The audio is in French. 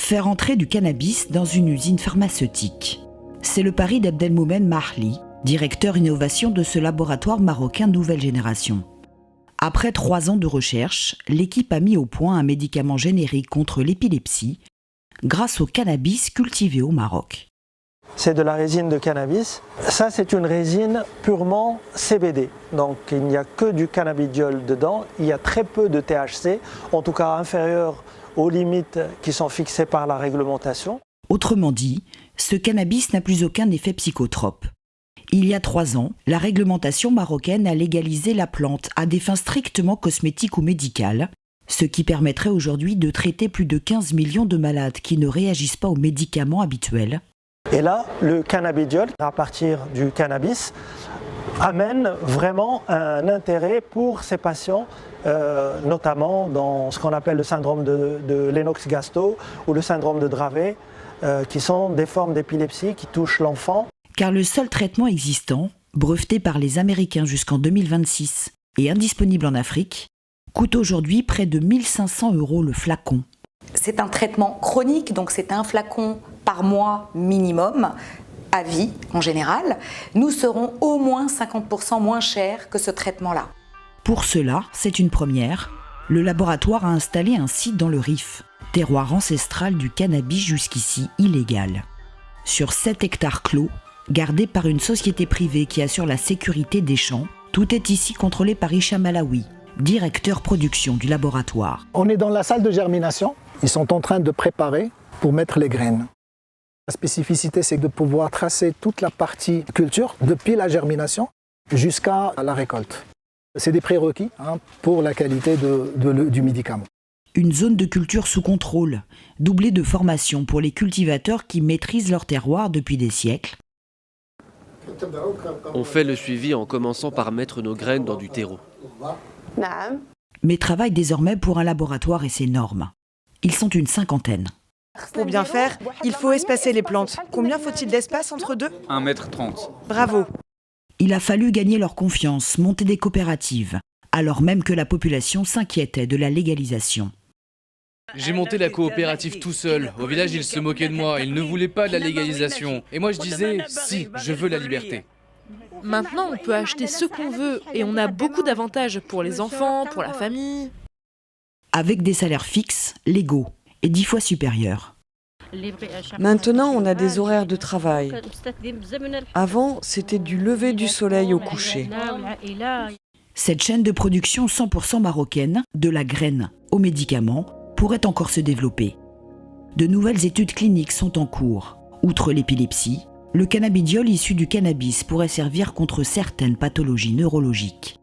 Faire entrer du cannabis dans une usine pharmaceutique. C'est le pari d'Abdelmoumen Mahli, directeur innovation de ce laboratoire marocain nouvelle génération. Après 3 ans de recherche, l'équipe a mis au point un médicament générique contre l'épilepsie grâce au cannabis cultivé au Maroc. C'est de la résine de cannabis. Ça, c'est une résine purement CBD. Donc, il n'y a que du cannabidiol dedans. Il y a très peu de THC, en tout cas inférieur aux limites qui sont fixées par la réglementation. Autrement dit, ce cannabis n'a plus aucun effet psychotrope. Il y a 3 ans, la réglementation marocaine a légalisé la plante à des fins strictement cosmétiques ou médicales, ce qui permettrait aujourd'hui de traiter plus de 15 millions de malades qui ne réagissent pas aux médicaments habituels. Et là, le cannabidiol, à partir du cannabis, amène vraiment un intérêt pour ces patients, notamment dans ce qu'on appelle le syndrome de Lennox-Gastaut ou le syndrome de Dravet, qui sont des formes d'épilepsie qui touchent l'enfant. Car le seul traitement existant, breveté par les Américains jusqu'en 2026 et indisponible en Afrique, coûte aujourd'hui près de 1 500 € le flacon. C'est un traitement chronique, donc c'est un flacon par mois minimum, à vie en général. Nous serons au moins 50% moins chers que ce traitement-là. Pour cela, c'est une première. Le laboratoire a installé un site dans le Rif, terroir ancestral du cannabis jusqu'ici illégal. Sur 7 hectares clos, gardés par une société privée qui assure la sécurité des champs, tout est ici contrôlé par Hicham Alaoui, directeur production du laboratoire. On est dans la salle de germination. Ils sont en train de préparer pour mettre les graines. La spécificité, c'est de pouvoir tracer toute la partie culture, depuis la germination jusqu'à la récolte. C'est des prérequis pour la qualité du médicament. Une zone de culture sous contrôle, doublée de formation pour les cultivateurs qui maîtrisent leur terroir depuis des siècles. On fait le suivi en commençant par mettre nos graines dans du terreau. Mais travaillent désormais pour un laboratoire et ses normes. Ils sont une 50aine. Pour bien faire, il faut espacer les plantes. Combien faut-il d'espace entre deux ? 1,30 m. Bravo. Il a fallu gagner leur confiance, monter des coopératives, alors même que la population s'inquiétait de la légalisation. J'ai monté la coopérative tout seul. Au village, ils se moquaient de moi. Ils ne voulaient pas de la légalisation. Et moi, je disais, si, je veux la liberté. Maintenant, on peut acheter ce qu'on veut et on a beaucoup d'avantages pour les enfants, pour la famille. Avec des salaires fixes, légaux et 10 fois supérieurs. Maintenant, on a des horaires de travail. Avant, c'était du lever du soleil au coucher. Cette chaîne de production 100% marocaine, de la graine aux médicaments, pourrait encore se développer. De nouvelles études cliniques sont en cours. Outre l'épilepsie, le cannabidiol issu du cannabis pourrait servir contre certaines pathologies neurologiques.